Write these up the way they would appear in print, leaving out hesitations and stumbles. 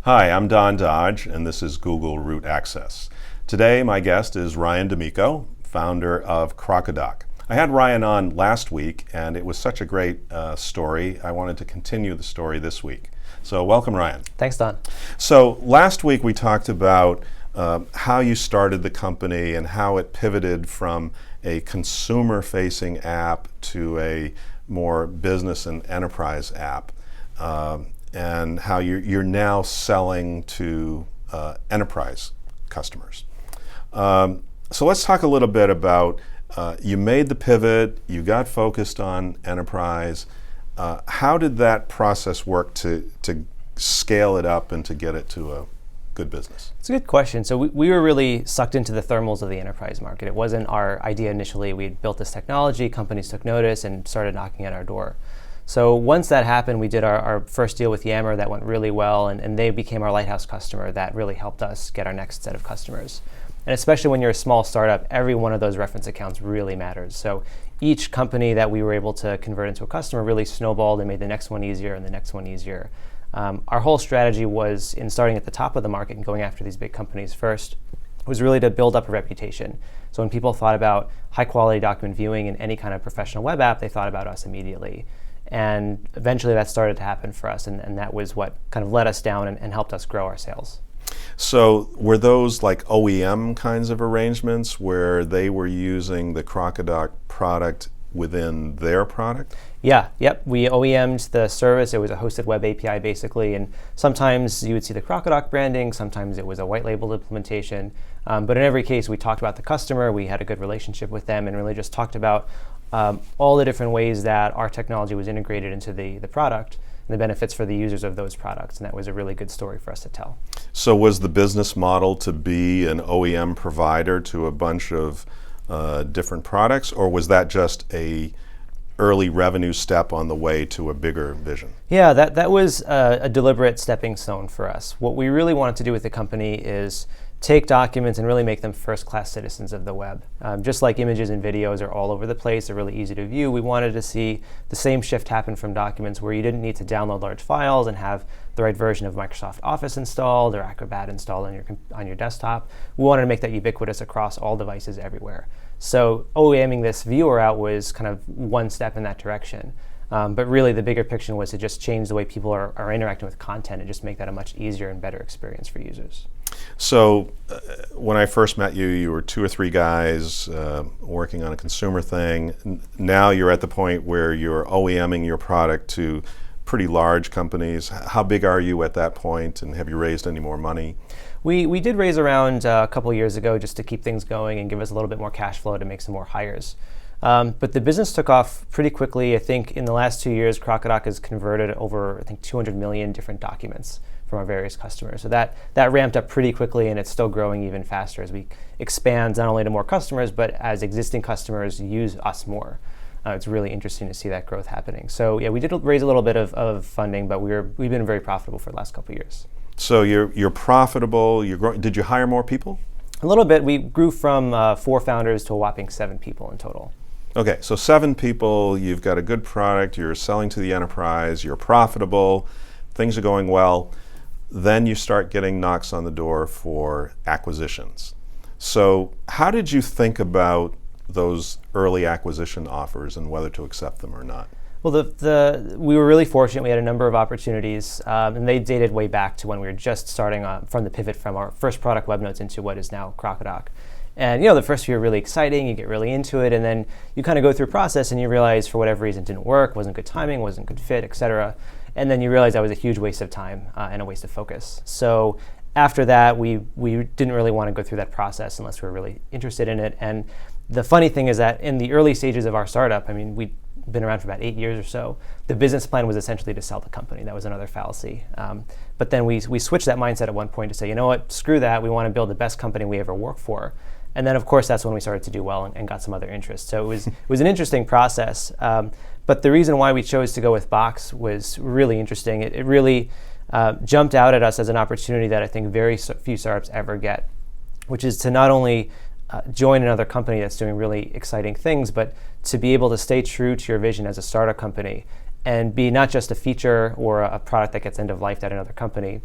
Hi, I'm Don Dodge, and this is Google Root Access. Today, my guest is Ryan Damico, founder of Crocodoc. I had Ryan on last week, and it was such a great story. I wanted to continue the story this week. So welcome, Ryan. Thanks, Don. So last week we talked about how you started the company and how it pivoted from a consumer-facing app to a more business and enterprise app. And how you're now selling to enterprise customers. So let's talk a little bit about, you made the pivot, you got focused on enterprise. How did that process work to scale it up and to get it to a good business? It's a good question. So we were really sucked into the thermals of the enterprise market. It wasn't our idea initially. We had built this technology, companies took notice and started knocking at our door. So once that happened, we did our first deal with Yammer that went really well, and they became our lighthouse customer that really helped us get our next set of customers. And especially when you're a small startup, every one of those reference accounts really matters. So each company that we were able to convert into a customer really snowballed and made the next one easier and the next one easier. Our whole strategy was, in starting at the top of the market and going after these big companies first, was really to build up a reputation. So when people thought about high quality document viewing in any kind of professional web app, they thought about us immediately. And eventually that started to happen for us, and that was what kind of led us down and helped us grow our sales. So were those like OEM kinds of arrangements where they were using the Crocodoc product within their product? Yeah, yep. We OEM'd the service. It was a hosted web API basically, and sometimes you would see the Crocodoc branding, sometimes it was a white labeled implementation. But in every case, we talked about the customer, we had a good relationship with them, and really just talked about all the different ways that our technology was integrated into the product and the benefits for the users of those products. And that was a really good story for us to tell. So was the business model to be an OEM provider to a bunch of different products, or was that just a early revenue step on the way to a bigger vision? Yeah, that was a deliberate stepping stone for us. What we really wanted to do with the company is take documents and really make them first-class citizens of the web. Just like images and videos are all over the place, they're really easy to view, we wanted to see the same shift happen from documents where you didn't need to download large files and have the right version of Microsoft Office installed or Acrobat installed on your desktop. We wanted to make that ubiquitous across all devices everywhere. So OEMing this viewer out was kind of one step in that direction. But really the bigger picture was to just change the way people are interacting with content and just make that a much easier and better experience for users. So when I first met you, you were 2 or 3 guys working on a consumer thing. Now you're at the point where you're OEMing your product to pretty large companies. How big are you at that point, and have you raised any more money? We did raise around a couple years ago just to keep things going and give us a little bit more cash flow to make some more hires. But the business took off pretty quickly. I think in the last 2 years, Crocodoc has converted over, 200 million different documents from our various customers. So that ramped up pretty quickly, and it's still growing even faster as we expand not only to more customers, but as existing customers use us more. It's really interesting to see that growth happening. So yeah, we did raise a little bit of funding, but we've been very profitable for the last couple of years. So you're profitable, you're growing. Did you hire more people? A little bit. We grew from 4 founders to a whopping 7 people in total. Okay, so 7 people, you've got a good product, you're selling to the enterprise, you're profitable, things are going well. Then you start getting knocks on the door for acquisitions. So how did you think about those early acquisition offers and whether to accept them or not? Well, we were really fortunate. We had a number of opportunities, and they dated way back to when we were just starting from the pivot from our first product, WebNotes, into what is now Crocodoc. And the first few are really exciting, you get really into it, and then you kind of go through a process and you realize for whatever reason it didn't work, wasn't good timing, wasn't good fit, etc. And then you realize that was a huge waste of time and a waste of focus. So after that, we didn't really want to go through that process unless we were really interested in it. And the funny thing is that in the early stages of our startup, we'd been around for about 8 years or so, the business plan was essentially to sell the company. That was another fallacy. But then we switched that mindset at one point to say, you know what, screw that, we want to build the best company we ever worked for. And then, of course, that's when we started to do well and got some other interest. So it was an interesting process. But the reason why we chose to go with Box was really interesting. It really jumped out at us as an opportunity that I think very few startups ever get, which is to not only join another company that's doing really exciting things, but to be able to stay true to your vision as a startup company and be not just a feature or a product that gets end of life at another company,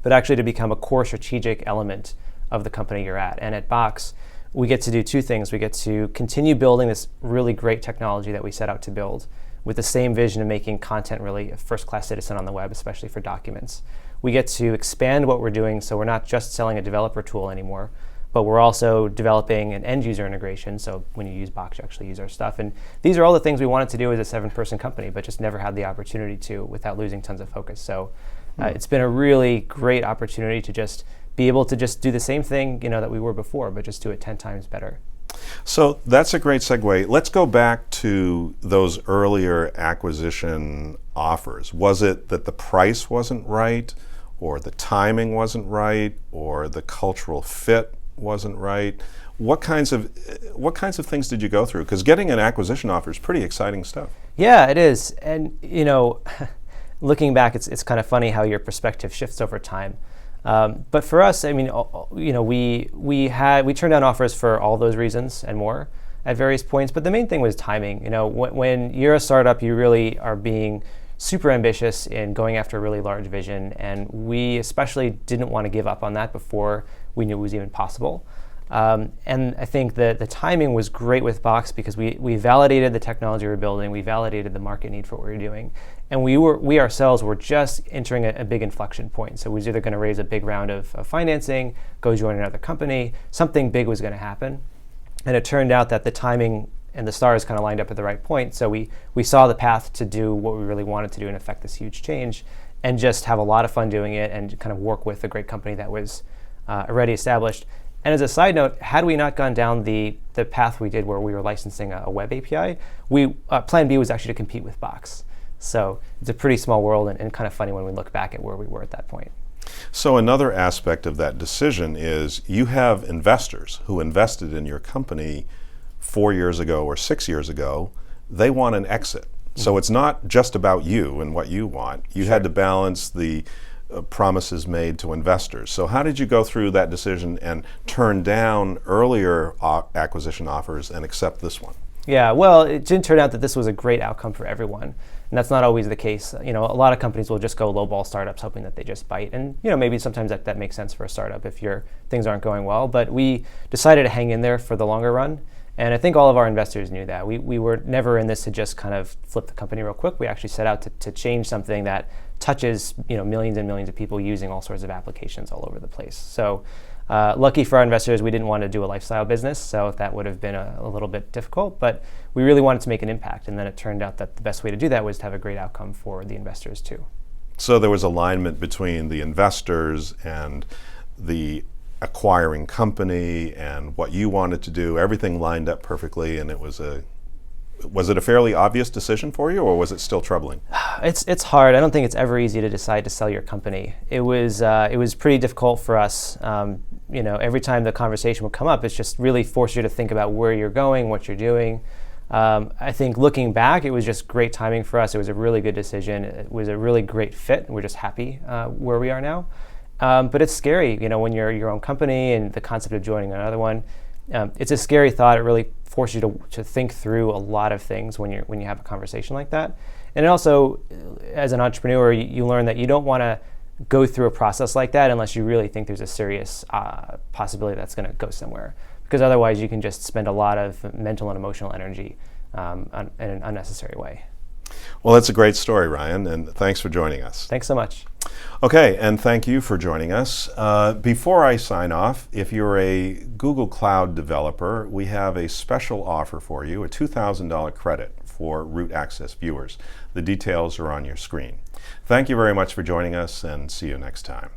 but actually to become a core strategic element of the company you're at. And at Box, we get to do two things. We get to continue building this really great technology that we set out to build with the same vision of making content really a first-class citizen on the web, especially for documents. We get to expand what we're doing, so we're not just selling a developer tool anymore, but we're also developing an end-user integration, so when you use Box, you actually use our stuff. And these are all the things we wanted to do as a 7-person company, but just never had the opportunity to without losing tons of focus. So it's been a really great opportunity to just be able to just do the same thing that we were before, but just do it 10 times better. So that's a great segue. Let's go back to those earlier acquisition offers. Was it that the price wasn't right, or the timing wasn't right, or the cultural fit wasn't right? What kinds of things did you go through? Because getting an acquisition offer is pretty exciting stuff. Yeah, it is. And looking back, it's kind of funny how your perspective shifts over time. But for us, I mean, we turned down offers for all those reasons and more at various points. But the main thing was timing. When you're a startup, you really are being super ambitious in going after a really large vision, and we especially didn't want to give up on that before we knew it was even possible. And I think that the timing was great with Box because we validated the technology we were building, we validated the market need for what we were doing, and we ourselves were just entering a big inflection point. So we was either going to raise a big round of financing, go join another company, something big was going to happen. And it turned out that the timing and the stars kind of lined up at the right point. So we saw the path to do what we really wanted to do and affect this huge change, and just have a lot of fun doing it and kind of work with a great company that was already established. And as a side note, had we not gone down the path we did where we were licensing a web API, plan B was actually to compete with Box. So it's a pretty small world and kind of funny when we look back at where we were at that point. So another aspect of that decision is you have investors who invested in your company 4 years ago or 6 years ago. They want an exit. So it's not just about you and what you want. You had to balance the promises made to investors. So how did you go through that decision and turn down earlier acquisition offers and accept this one? Yeah, well, it didn't turn out that this was a great outcome for everyone. And that's not always the case. A lot of companies will just go lowball startups hoping that they just bite. And maybe sometimes that makes sense for a startup if your things aren't going well. But we decided to hang in there for the longer run. And I think all of our investors knew that. We were never in this to just kind of flip the company real quick. We actually set out to change something that touches millions and millions of people using all sorts of applications all over the place. So lucky for our investors, we didn't want to do a lifestyle business, so that would have been a little bit difficult. But we really wanted to make an impact, and then it turned out that the best way to do that was to have a great outcome for the investors too. So there was alignment between the investors and the acquiring company and what you wanted to do. Everything lined up perfectly, and was it a fairly obvious decision for you, or was it still troubling? It's hard. I don't think it's ever easy to decide to sell your company. It was pretty difficult for us. Every time the conversation would come up, it's just really forced you to think about where you're going, what you're doing. I think looking back, it was just great timing for us. It was a really good decision. It was a really great fit, and we're just happy where we are now. But it's scary, when you're your own company and the concept of joining another one. It's a scary thought. It really forces you to think through a lot of things when you have a conversation like that. And also, as an entrepreneur, you learn that you don't want to go through a process like that unless you really think there's a serious possibility that's going to go somewhere. Because otherwise, you can just spend a lot of mental and emotional energy in an unnecessary way. Well, that's a great story, Ryan, and thanks for joining us. Thanks so much. Okay, and thank you for joining us. Before I sign off, if you're a Google Cloud developer, we have a special offer for you, a $2,000 credit for Root Access viewers. The details are on your screen. Thank you very much for joining us, and see you next time.